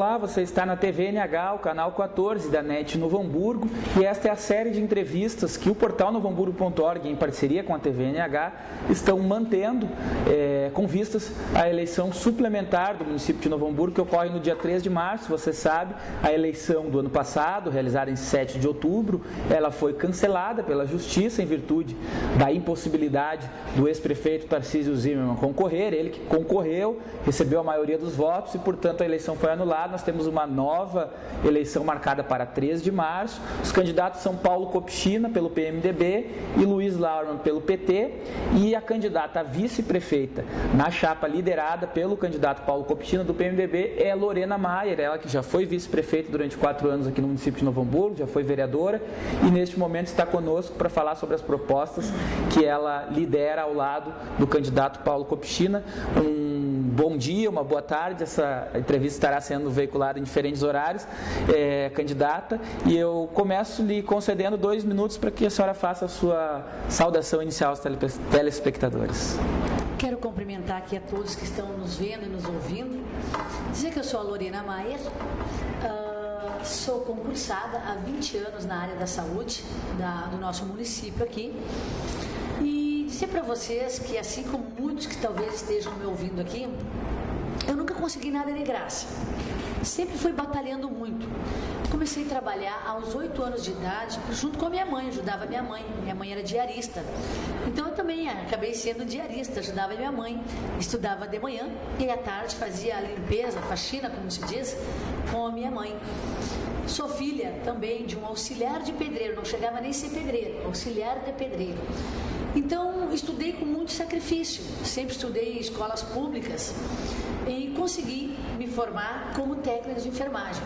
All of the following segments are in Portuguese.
Olá, você está na TV NH, o canal 14 da NET Novo Hamburgo, e esta é a série de entrevistas que o portal novohamburgo.org, em parceria com a TV NH, estão mantendo com vistas à eleição suplementar do município de Novo Hamburgo, que ocorre no dia 3 de março. Você sabe, a eleição do ano passado, realizada em 7 de outubro, ela foi cancelada pela Justiça em virtude da impossibilidade do ex-prefeito Tarcísio Zimmermann concorrer. Ele que concorreu, recebeu a maioria dos votos e, portanto, a eleição foi anulada. Nós temos uma nova eleição marcada para 3 de março. Os candidatos são Paulo Kopchina, pelo PMDB, e Luiz Lauermann, pelo PT, e a candidata a vice-prefeita na chapa liderada pelo candidato Paulo Kopchina, do PMDB, é Lorena Maier, ela que já foi vice-prefeita durante 4 anos aqui no município de Novo Hamburgo, já foi vereadora, e neste momento está conosco para falar sobre as propostas que ela lidera ao lado do candidato Paulo Kopchina. Bom dia, uma boa tarde. Essa entrevista estará sendo veiculada em diferentes horários, candidata, e eu começo lhe concedendo 2 minutos para que a senhora faça a sua saudação inicial aos telespectadores. Quero cumprimentar aqui a todos que estão nos vendo e nos ouvindo, dizer que eu sou a Lorena Maier, sou concursada há 20 anos na área da saúde do nosso município aqui, e dizer para vocês que, assim como muitos que talvez estejam me ouvindo aqui, eu nunca consegui nada de graça. Sempre fui batalhando muito. Comecei a trabalhar aos 8 anos de idade, junto com a minha mãe, ajudava a minha mãe. Minha mãe era diarista. Então eu também acabei sendo diarista, ajudava a minha mãe. Estudava de manhã e à tarde fazia a limpeza, a faxina, como se diz, com a minha mãe. Sou filha também de um auxiliar de pedreiro, não chegava nem a ser pedreiro, auxiliar de pedreiro. Então, estudei com muito sacrifício, sempre estudei em escolas públicas e consegui me formar como técnica de enfermagem.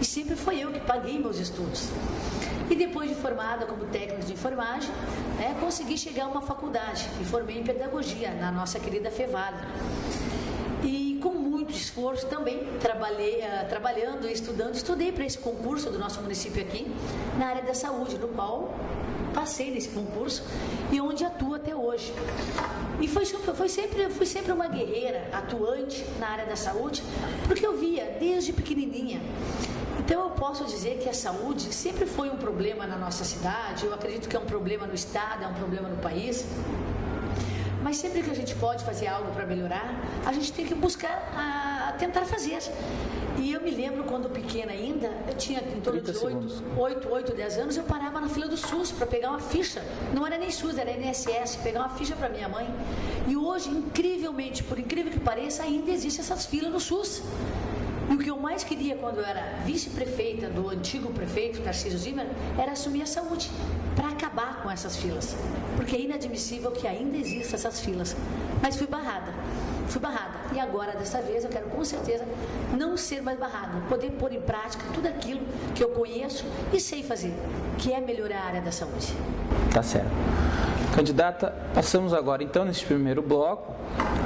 E sempre foi eu que paguei meus estudos. E depois de formada como técnica de enfermagem, consegui chegar a uma faculdade e formei em pedagogia na nossa querida FEVAD. E com muito esforço também, trabalhando e estudando, estudei para esse concurso do nosso município aqui, na área da saúde, no qual passei nesse concurso e onde atuo até hoje. E fui sempre uma guerreira, atuante na área da saúde, porque eu via desde pequenininha. Então eu posso dizer que a saúde sempre foi um problema na nossa cidade, eu acredito que é um problema no estado, é um problema no país. Mas sempre que a gente pode fazer algo para melhorar, a gente tem que buscar tentar fazer. E eu me lembro quando pequena ainda, eu tinha em torno de 8, 10 anos, eu parava na fila do SUS para pegar uma ficha. Não era nem SUS, era INSS, pegar uma ficha para minha mãe. E hoje, incrivelmente, por incrível que pareça, ainda existem essas filas no SUS. E o que eu mais queria quando eu era vice-prefeita do antigo prefeito, Tarcísio Zimmermann, era assumir a saúde, para acabar com essas filas. Porque é inadmissível que ainda existam essas filas. Mas fui barrada. E agora, dessa vez, eu quero com certeza não ser mais barrada, poder pôr em prática tudo aquilo que eu conheço e sei fazer, que é melhorar a área da saúde. Tá certo. Candidata, passamos agora então nesse primeiro bloco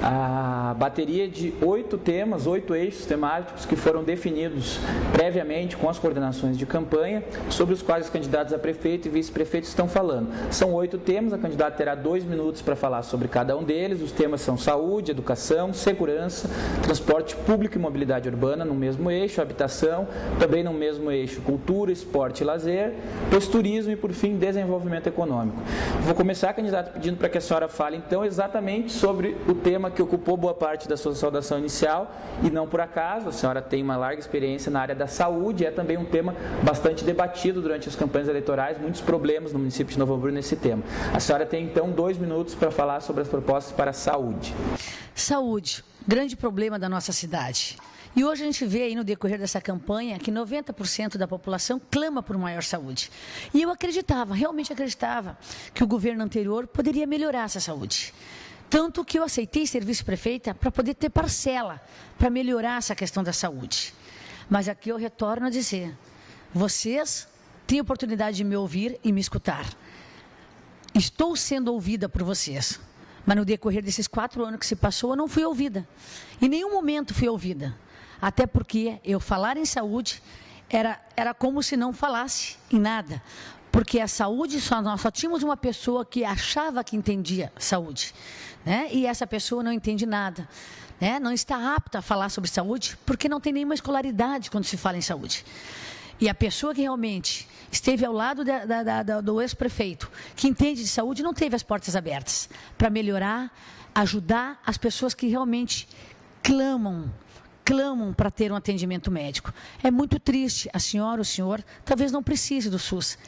a bateria de 8 temas, 8 eixos temáticos que foram definidos previamente com as coordenações de campanha, sobre os quais os candidatos a prefeito e vice-prefeito estão falando. São 8 temas, a candidata terá 2 minutos para falar sobre cada um deles. Os temas são saúde, educação, segurança, transporte público e mobilidade urbana no mesmo eixo, habitação, também no mesmo eixo, cultura, esporte e lazer, depois turismo e, por fim, desenvolvimento econômico. Vou começar, candidata, pedindo para que a senhora fale então exatamente sobre o tema que ocupou boa parte da sua saudação inicial, e não por acaso, a senhora tem uma larga experiência na área da saúde, é também um tema bastante debatido durante as campanhas eleitorais, muitos problemas no município de Novo Hamburgo nesse tema. A senhora tem então 2 minutos para falar sobre as propostas para a saúde. Saúde, grande problema da nossa cidade. E hoje a gente vê aí no decorrer dessa campanha que 90% da população clama por maior saúde. E eu realmente acreditava, que o governo anterior poderia melhorar essa saúde. Tanto que eu aceitei ser vice-prefeita para poder ter parcela, para melhorar essa questão da saúde. Mas aqui eu retorno a dizer, vocês têm a oportunidade de me ouvir e me escutar. Estou sendo ouvida por vocês, mas no decorrer desses 4 anos que se passou, eu não fui ouvida. Em nenhum momento fui ouvida. Até porque eu falar em saúde era como se não falasse em nada. porque a saúde, nós só tínhamos uma pessoa que achava que entendia saúde, né? E essa pessoa não entende nada, né? Não está apta a falar sobre saúde, porque não tem nenhuma escolaridade quando se fala em saúde. E a pessoa que realmente esteve ao lado do ex-prefeito, que entende de saúde, não teve as portas abertas para melhorar, ajudar as pessoas que realmente clamam para ter um atendimento médico. É muito triste, a senhora, o senhor, talvez não precise do SUS,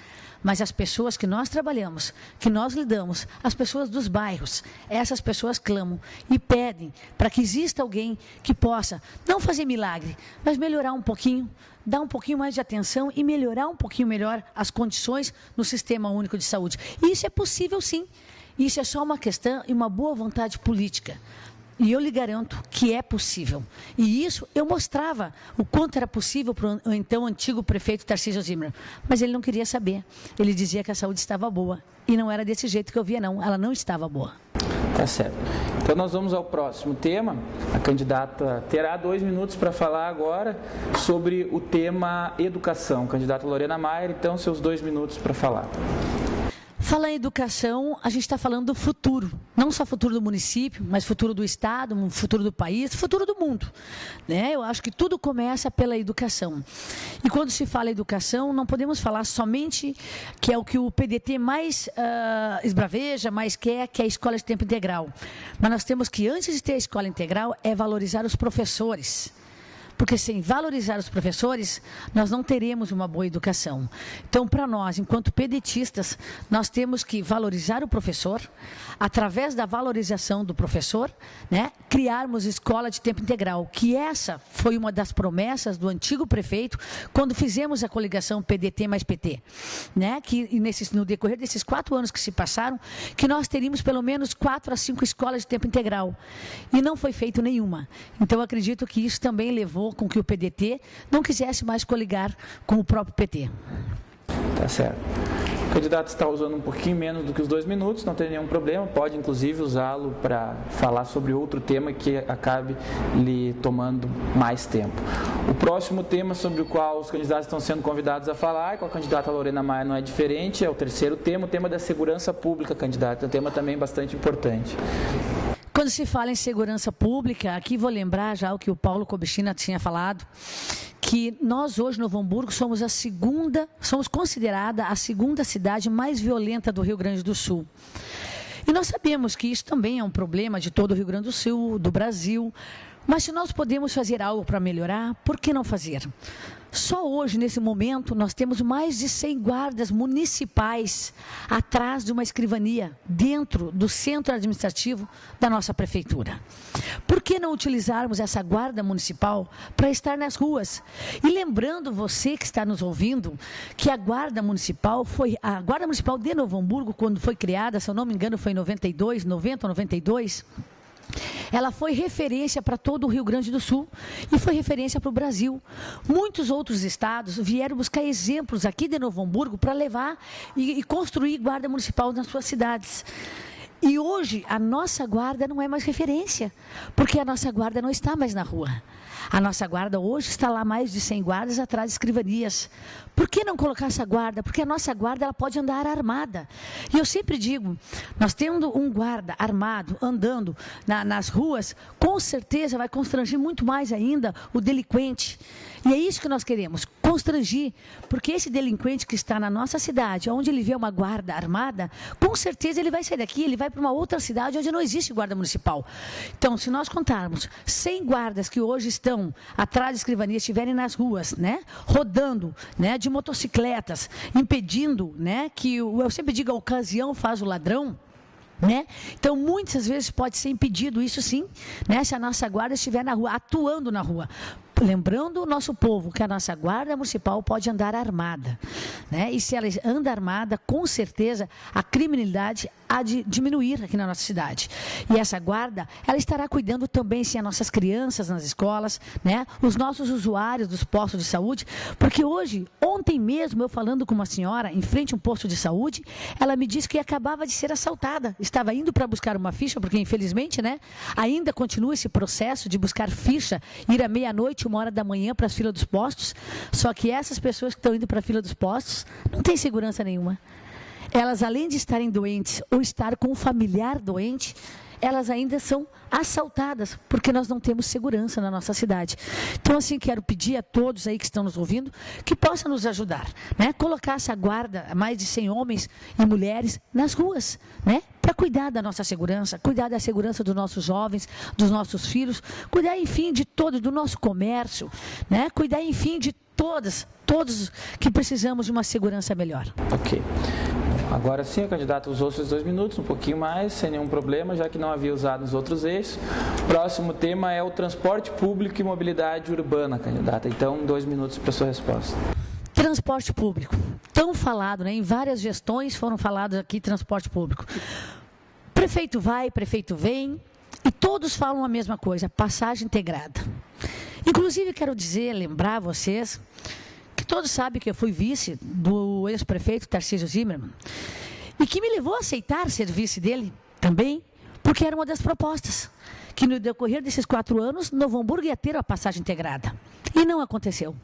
mas as pessoas que nós trabalhamos, que nós lidamos, as pessoas dos bairros, essas pessoas clamam e pedem para que exista alguém que possa não fazer milagre, mas melhorar um pouquinho, dar um pouquinho mais de atenção e melhorar um pouquinho melhor as condições no Sistema Único de Saúde. E isso é possível, sim. Isso é só uma questão e uma boa vontade política. E eu lhe garanto que é possível. E isso eu mostrava o quanto era possível para o então antigo prefeito Tarcísio Zimmermann. Mas ele não queria saber. Ele dizia que a saúde estava boa. E não era desse jeito que eu via, não. Ela não estava boa. Tá certo. Então nós vamos ao próximo tema. A candidata terá 2 minutos para falar agora sobre o tema educação. Candidata Lorena Maier, então seus 2 minutos para falar. Falar em educação, a gente está falando do futuro, não só futuro do município, mas futuro do estado, futuro do país, futuro do mundo, né? Eu acho que tudo começa pela educação. E quando se fala em educação, não podemos falar somente que é o que o PDT mais esbraveja, mais quer, que é a escola de tempo integral. Mas nós temos que, antes de ter a escola integral, é valorizar os professores. Porque sem valorizar os professores, nós não teremos uma boa educação. Então, para nós, enquanto pedetistas, nós temos que valorizar o professor, através da valorização do professor, né, criarmos escola de tempo integral, que essa foi uma das promessas do antigo prefeito, quando fizemos a coligação PDT mais PT, né, que no decorrer desses 4 anos que se passaram, que nós teríamos pelo menos 4 a 5 escolas de tempo integral. E não foi feito nenhuma. Então, acredito que isso também levou com que o PDT não quisesse mais coligar com o próprio PT. Tá certo. O candidato está usando um pouquinho menos do que os 2 minutos, não tem nenhum problema, pode inclusive usá-lo para falar sobre outro tema que acabe lhe tomando mais tempo. O próximo tema sobre o qual os candidatos estão sendo convidados a falar, com a candidata Lorena Maier não é diferente, é o terceiro tema, o tema da segurança pública, candidata, um tema também bastante importante. Quando se fala em segurança pública, aqui vou lembrar já o que o Paulo Kobichina tinha falado, que nós hoje no Novo Hamburgo somos considerada a segunda cidade mais violenta do Rio Grande do Sul. E nós sabemos que isso também é um problema de todo o Rio Grande do Sul, do Brasil, mas se nós podemos fazer algo para melhorar, por que não fazer? Só hoje, nesse momento, nós temos mais de 100 guardas municipais atrás de uma escrivania, dentro do centro administrativo da nossa prefeitura. Por que não utilizarmos essa guarda municipal para estar nas ruas? E lembrando você que está nos ouvindo, que a guarda municipal de Novo Hamburgo, quando foi criada, se eu não me engano, foi em 90 ou 92, ela foi referência para todo o Rio Grande do Sul e foi referência para o Brasil. Muitos outros estados vieram buscar exemplos aqui de Novo Hamburgo para levar e construir guarda municipal nas suas cidades. E hoje a nossa guarda não é mais referência, porque a nossa guarda não está mais na rua. A nossa guarda hoje está lá mais de 100 guardas atrás de escrivanias. Por que não colocar essa guarda? Porque a nossa guarda ela pode andar armada. E eu sempre digo, nós tendo um guarda armado, andando nas ruas, com certeza vai constranger muito mais ainda o delinquente. E é isso que nós queremos, constrangir, porque esse delinquente que está na nossa cidade, onde ele vê uma guarda armada, com certeza ele vai sair daqui, ele vai para uma outra cidade onde não existe guarda municipal. Então, se nós contarmos 100 guardas que hoje estão atrás de escrivanias, estiverem nas ruas, né, rodando, né, de motocicletas, impedindo, né, que eu sempre digo, a ocasião faz o ladrão, né? Então, muitas vezes pode ser impedido isso sim, né, se a nossa guarda estiver na rua, atuando na rua. Lembrando o nosso povo que a nossa guarda municipal pode andar armada, né? E se ela anda armada, com certeza a criminalidade há de diminuir aqui na nossa cidade. E essa guarda, ela estará cuidando também, sim, as nossas crianças nas escolas, né? Os nossos usuários dos postos de saúde, porque ontem mesmo, eu falando com uma senhora em frente a um posto de saúde, ela me disse que acabava de ser assaltada, estava indo para buscar uma ficha, porque infelizmente, né, ainda continua esse processo de buscar ficha, ir à meia-noite, 1h da manhã para a fila dos postos, só que essas pessoas que estão indo para a fila dos postos anos, não tem segurança nenhuma. Elas, além de estarem doentes ou estar com um familiar doente, elas ainda são assaltadas, porque nós não temos segurança na nossa cidade. Então, assim, quero pedir a todos aí que estão nos ouvindo, que possam nos ajudar, né? Colocar essa guarda, mais de 100 homens e mulheres, nas ruas, né? Para cuidar da nossa segurança, cuidar da segurança dos nossos jovens, dos nossos filhos, cuidar, enfim, de todo, do nosso comércio, né? Cuidar, enfim, de todos que precisamos de uma segurança melhor. Ok. Agora sim, o candidato usou seus 2 minutos, um pouquinho mais, sem nenhum problema, já que não havia usado nos outros eixos. Próximo tema é o transporte público e mobilidade urbana, candidata. Então, 2 minutos para a sua resposta. Transporte público. Tão falado, né? Em várias gestões foram falados aqui transporte público. Prefeito vai, prefeito vem, e todos falam a mesma coisa, passagem integrada. Inclusive, quero dizer, lembrar vocês, que todos sabem que eu fui vice do ex-prefeito Tarcísio Zimmermann, e que me levou a aceitar ser vice dele também, porque era uma das propostas, que no decorrer desses 4 anos, Novo Hamburgo ia ter a passagem integrada. E não aconteceu.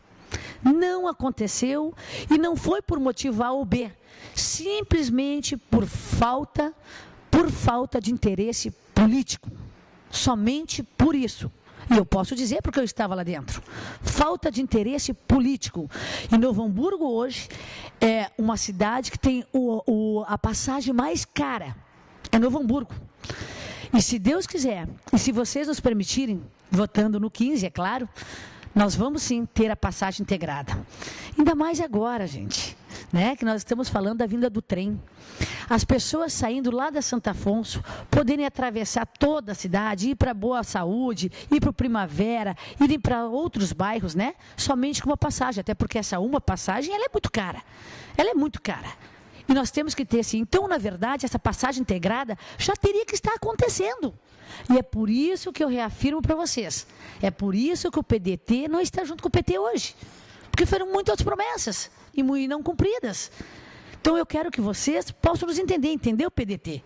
Não aconteceu, e não foi por motivo A ou B, simplesmente por falta de interesse político. Somente por isso. E eu posso dizer porque eu estava lá dentro. Falta de interesse político. E Novo Hamburgo hoje é uma cidade que tem a passagem mais cara. É Novo Hamburgo. E se Deus quiser, e se vocês nos permitirem, votando no 15, é claro, nós vamos sim ter a passagem integrada. Ainda mais agora, gente, né, que nós estamos falando da vinda do trem. As pessoas saindo lá da Santo Afonso, poderem atravessar toda a cidade, ir para Boa Saúde, ir para o Primavera, irem para outros bairros, né? Somente com uma passagem, até porque essa uma passagem, ela é muito cara. Ela é muito cara. E nós temos que ter, sim. Então, na verdade, essa passagem integrada já teria que estar acontecendo. E é por isso que eu reafirmo para vocês. É por isso que o PDT não está junto com o PT hoje. Porque foram muitas promessas e não cumpridas. Então, eu quero que vocês possam nos entender o PDT.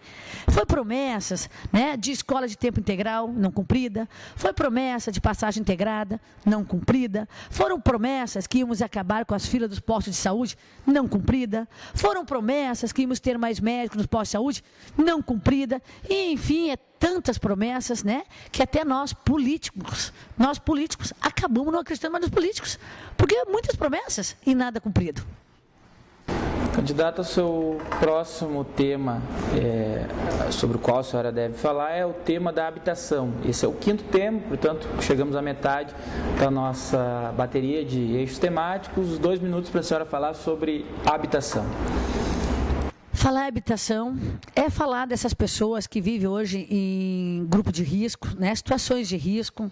Foi promessas, né, de escola de tempo integral, não cumprida. Foi promessa de passagem integrada, não cumprida. Foram promessas que íamos acabar com as filas dos postos de saúde, não cumprida. Foram promessas que íamos ter mais médicos nos postos de saúde, não cumprida. E, enfim, tantas promessas, né, que até nós políticos acabamos não acreditando mais nos políticos. Porque muitas promessas e nada cumprido. Candidata, o seu próximo tema sobre o qual a senhora deve falar é o tema da habitação. Esse é o 5º tema, portanto, chegamos à metade da nossa bateria de eixos temáticos. 2 minutos para a senhora falar sobre habitação. Falar em habitação é falar dessas pessoas que vivem hoje em grupo de risco, né, situações de risco.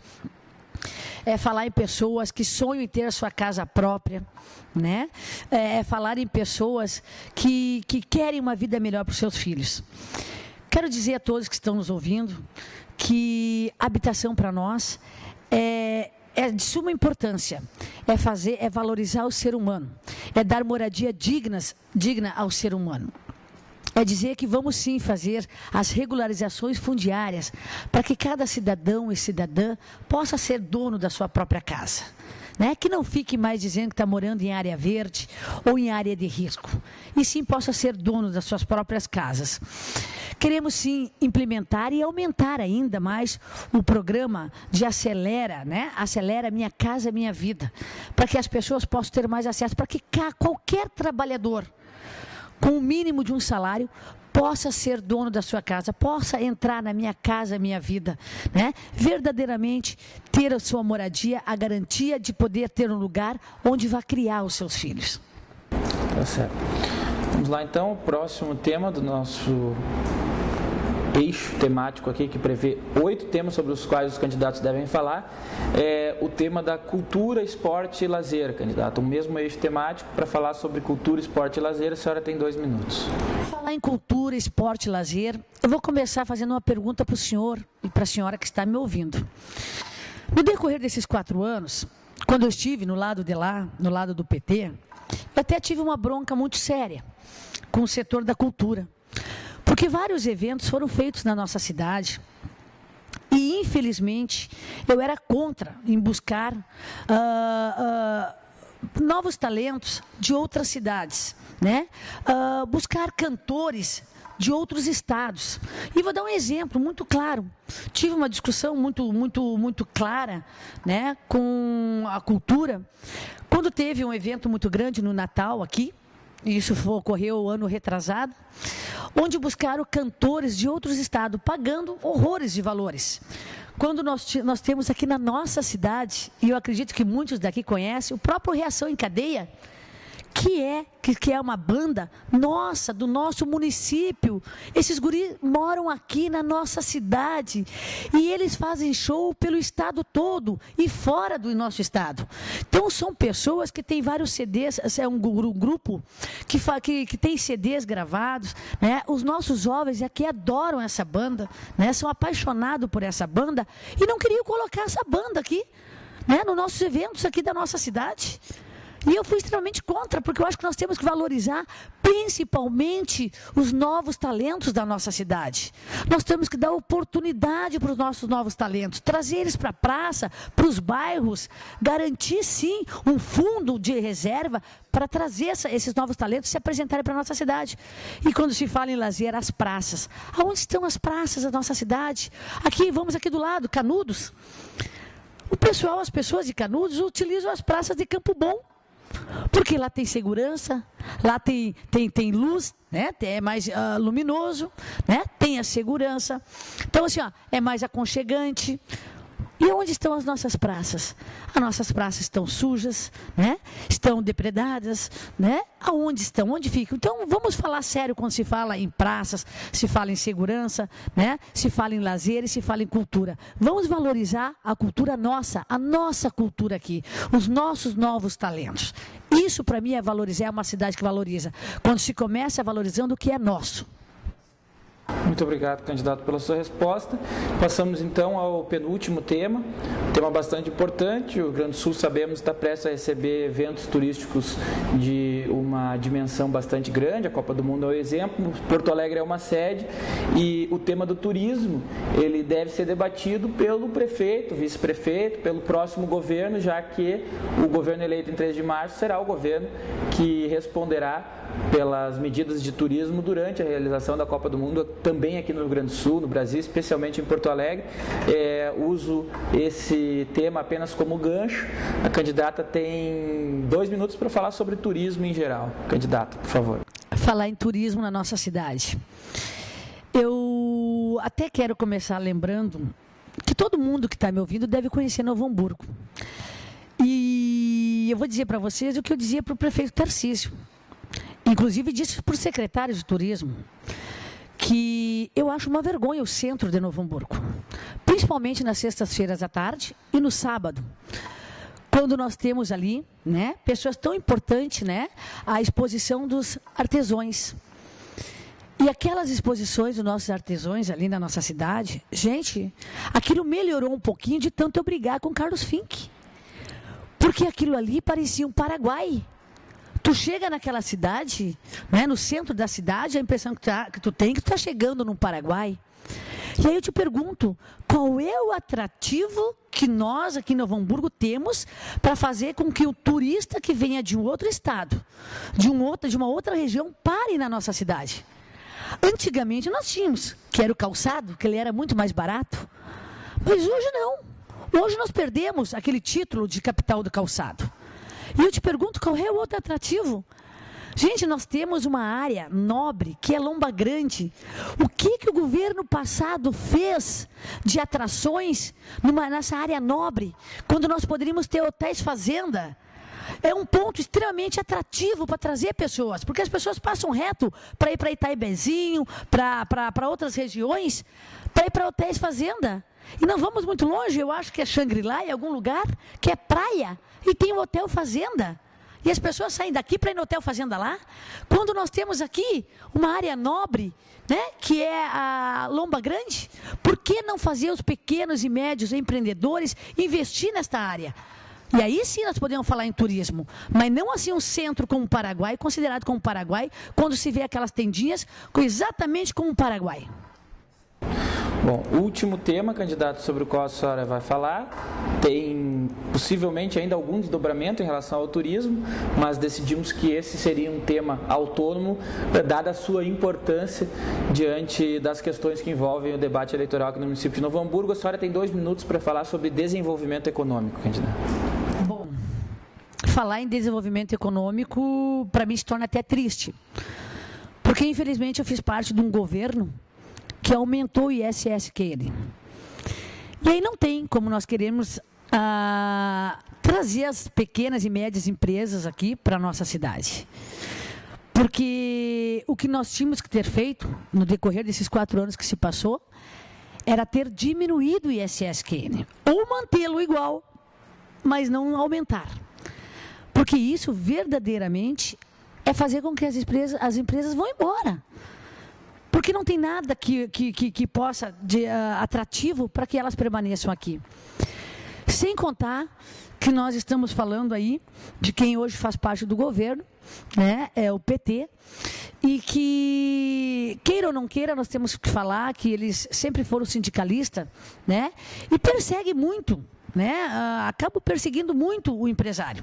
É falar em pessoas que sonham em ter a sua casa própria, né? É falar em pessoas que querem uma vida melhor para os seus filhos. Quero dizer a todos que estão nos ouvindo que habitação para nós é de suma importância. É valorizar o ser humano. É dar moradia digna ao ser humano. É dizer que vamos sim fazer as regularizações fundiárias para que cada cidadão e cidadã possa ser dono da sua própria casa. Né? Que não fique mais dizendo que está morando em área verde ou em área de risco. E sim possa ser dono das suas próprias casas. Queremos sim implementar e aumentar ainda mais o programa de Acelera, né? Acelera Minha Casa Minha Vida. Para que as pessoas possam ter mais acesso, para que qualquer trabalhador com o mínimo de um salário, possa ser dono da sua casa, possa entrar na Minha Casa Minha Vida, né? Verdadeiramente ter a sua moradia, a garantia de poder ter um lugar onde vai criar os seus filhos. Tá certo. Vamos lá então, o próximo tema do nosso eixo temático aqui, que prevê 8 temas sobre os quais os candidatos devem falar, é o tema da cultura, esporte e lazer, candidato. O mesmo eixo temático para falar sobre cultura, esporte e lazer, a senhora tem 2 minutos. Falar em cultura, esporte e lazer, eu vou começar fazendo uma pergunta para o senhor e para a senhora que está me ouvindo. No decorrer desses 4 anos, quando eu estive no lado de lá, no lado do PT, eu até tive uma bronca muito séria com o setor da cultura. Porque vários eventos foram feitos na nossa cidade e, infelizmente, eu era contra em buscar novos talentos de outras cidades, né? Buscar cantores de outros estados. E vou dar um exemplo muito claro. Tive uma discussão muito clara, né, com a cultura, quando teve um evento muito grande no Natal aqui, e isso ocorreu ano retrasado, onde buscaram cantores de outros estados, pagando horrores de valores. Quando nós temos aqui na nossa cidade, e eu acredito que muitos daqui conhecem, o próprio Reação em Cadeia, que é uma banda nossa, do nosso município. Esses guris moram aqui na nossa cidade e eles fazem show pelo estado todo e fora do nosso estado. Então são pessoas que têm vários CDs, é um grupo que tem CDs gravados, né? Os nossos jovens aqui adoram essa banda, né? São apaixonados por essa banda e não queriam colocar essa banda aqui, né? Nos nossos eventos aqui da nossa cidade. E eu fui extremamente contra, porque eu acho que nós temos que valorizar principalmente os novos talentos da nossa cidade. Nós temos que dar oportunidade para os nossos novos talentos, trazer eles para a praça, para os bairros, garantir sim um fundo de reserva para trazer esses novos talentos se apresentarem para a nossa cidade. E quando se fala em lazer, as praças. Aonde estão as praças da nossa cidade? Vamos aqui do lado, Canudos. As pessoas de Canudos utilizam as praças de Campo Bom. Porque lá tem segurança, lá tem luz, né? É mais luminoso, né? Tem a segurança. Então, assim, é mais aconchegante. E onde estão as nossas praças? As nossas praças estão sujas, né? Estão depredadas, né? Aonde estão? Onde ficam? Então, vamos falar sério quando se fala em praças, se fala em segurança, né? Se fala em lazer e se fala em cultura. Vamos valorizar a cultura nossa, a nossa cultura aqui, os nossos novos talentos. Isso, para mim, é valorizar, é uma cidade que valoriza. Quando se começa valorizando o que é nosso. Muito obrigado, candidato, pela sua resposta. Passamos então ao penúltimo tema, um tema bastante importante. O Rio Grande do Sul, sabemos, está prestes a receber eventos turísticos de uma dimensão bastante grande. A Copa do Mundo é um exemplo, Porto Alegre é uma sede e o tema do turismo, ele deve ser debatido pelo prefeito, vice-prefeito, pelo próximo governo, já que o governo eleito em 3 de março será o governo que responderá pelas medidas de turismo durante a realização da Copa do Mundo, também aqui no Rio Grande do Sul, no Brasil, especialmente em Porto Alegre. Uso esse tema apenas como gancho. A candidata tem 2 minutos para falar sobre turismo em geral. Candidata, por favor. Falar em turismo na nossa cidade. Eu até quero começar lembrando que todo mundo que está me ouvindo deve conhecer Novo Hamburgo. E eu vou dizer para vocês o que eu dizia para o prefeito Tarcísio. Inclusive disse para o secretário de turismo que eu acho uma vergonha o centro de Novo Hamburgo, principalmente nas sextas-feiras à tarde e no sábado, quando nós temos ali, né, pessoas tão importantes, né, a exposição dos artesãos. E aquelas exposições dos nossos artesãos ali na nossa cidade, gente, aquilo melhorou um pouquinho de tanto eu brigar com Carlos Fink, porque aquilo ali parecia um Paraguai. Tu chega naquela cidade, né, no centro da cidade, a impressão que tu tem que tu está chegando no Paraguai. E aí eu te pergunto, qual é o atrativo que nós aqui em Novo Hamburgo temos para fazer com que o turista que venha de um outro estado, de uma outra região, pare na nossa cidade? Antigamente nós tínhamos, que era o calçado, que ele era muito mais barato, mas hoje não. Hoje nós perdemos aquele título de capital do calçado. E eu te pergunto, qual é o outro atrativo? Gente, nós temos uma área nobre, que é Lomba Grande. O que o governo passado fez de atrações nessa área nobre, quando nós poderíamos ter hotéis fazenda? É um ponto extremamente atrativo para trazer pessoas, porque as pessoas passam reto para ir para Itaibezinho, para outras regiões, para ir para hotéis fazenda. E não vamos muito longe, eu acho que é Xangri-Lá, em algum lugar, que é praia, e tem um hotel fazenda. E as pessoas saem daqui para ir no hotel fazenda lá. Quando nós temos aqui uma área nobre, né, que é a Lomba Grande, por que não fazer os pequenos e médios empreendedores investir nesta área? E aí sim nós podemos falar em turismo, mas não assim um centro como o Paraguai, considerado como o Paraguai, quando se vê aquelas tendinhas exatamente como o Paraguai. Bom, o último tema, candidato, sobre o qual a senhora vai falar, tem possivelmente ainda algum desdobramento em relação ao turismo, mas decidimos que esse seria um tema autônomo, dada a sua importância diante das questões que envolvem o debate eleitoral aqui no município de Novo Hamburgo. A senhora tem 2 minutos para falar sobre desenvolvimento econômico, candidato. Bom, falar em desenvolvimento econômico, para mim, se torna até triste, porque, infelizmente, eu fiz parte de um governo que aumentou o ISS-QN. E aí não tem como nós queremos trazer as pequenas e médias empresas aqui para a nossa cidade. Porque o que nós tínhamos que ter feito, no decorrer desses 4 anos que se passou, era ter diminuído o ISS-QN. Ou mantê-lo igual, mas não aumentar. Porque isso, verdadeiramente, é fazer com que as empresas vão embora. Porque não tem nada que possa de atrativo para que elas permaneçam aqui. Sem contar que nós estamos falando aí de quem hoje faz parte do governo, né, é o PT, e que, queira ou não queira, nós temos que falar que eles sempre foram sindicalistas, né, e perseguem muito, né, acabam perseguindo muito o empresário.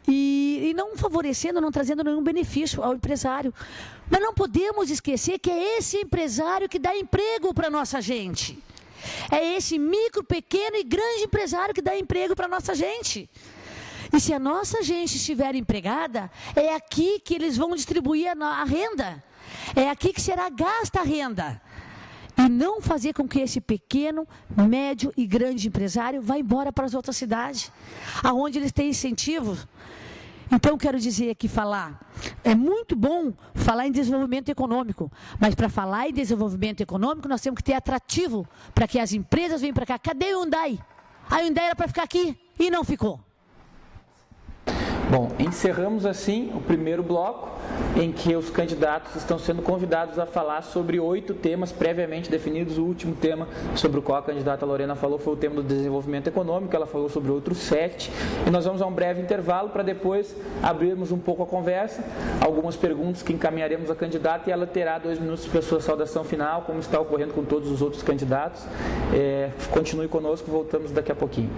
E não favorecendo, não trazendo nenhum benefício ao empresário. Mas não podemos esquecer que é esse empresário que dá emprego para a nossa gente. É esse micro, pequeno e grande empresário que dá emprego para a nossa gente. E se a nossa gente estiver empregada, é aqui que eles vão distribuir a renda. É aqui que será gasta a renda. E não fazer com que esse pequeno, médio e grande empresário vá embora para as outras cidades, aonde eles têm incentivos. Então, quero dizer aqui, é muito bom falar em desenvolvimento econômico, mas para falar em desenvolvimento econômico, nós temos que ter atrativo para que as empresas venham para cá. Cadê o Hyundai? A Hyundai era para ficar aqui e não ficou. Bom, encerramos assim o primeiro bloco, em que os candidatos estão sendo convidados a falar sobre 8 temas previamente definidos. O último tema sobre o qual a candidata Lorena falou foi o tema do desenvolvimento econômico. Ela falou sobre outros 7. E nós vamos a um breve intervalo para depois abrirmos um pouco a conversa, algumas perguntas que encaminharemos à candidata, e ela terá 2 minutos para a sua saudação final, como está ocorrendo com todos os outros candidatos. Continue conosco, voltamos daqui a pouquinho.